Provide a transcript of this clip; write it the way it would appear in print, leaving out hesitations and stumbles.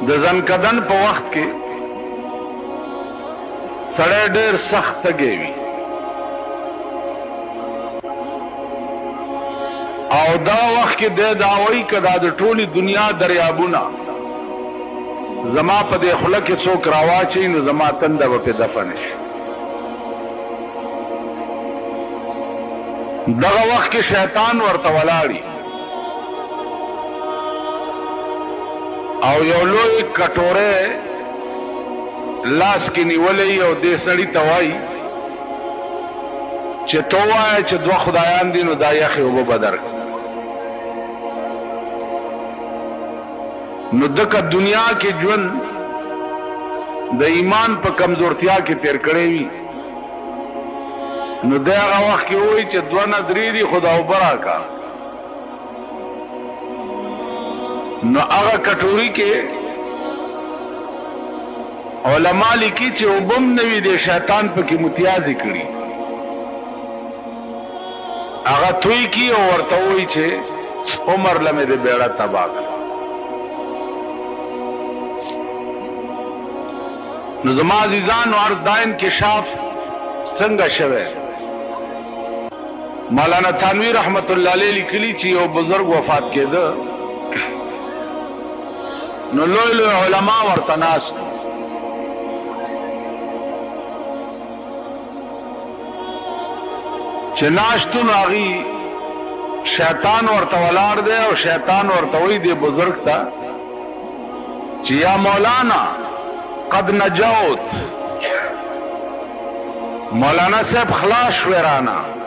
د ځنکدن په وخت کې سړی ډېر سخت تږی وي او دا وخت کې دی دا وایي که دا د ټولې دنیا دریابونه زما په دې خوله کې څوک راواچوي نو زما تنده به پې دفن شي. دغه وخت کې شیطان ورته ولاړي او یو لوی کټوره لاس کې نیولې او دې سړي ته وایي چې تو وایه چې دوه خدایان دي نو دا یخې اوبه به درکړي. نو دکه دنیا کې ژوند د ایمان په کمزورتیا کې تیر کړی وي نو دی هغه وخت کې وایي چې دوه نه درې دي خو دا اوبه راکړه. نو هغه کټوري کې علما لیکي چې اوبه هم نه وي د شیطان پکې متیازې کړي هغه توی کی او ورته وایي چې عمر له مې د بیړه تباه کړه. نو زما عزیزانو عرض دا انکشاف څنګه شوی؟ مولانا تھانوی رحمت الله علیه لیکلي چې یو بزرگ وفات کېده نو لوی لوی علما ورته ناست چې ناستو نو هغې شیطان ورته ولاړ دی او شیطان ورته وایي دې بزرگ ته چې یا مولانا قد نجوت، مولانا صاحب خلاص شوی رانه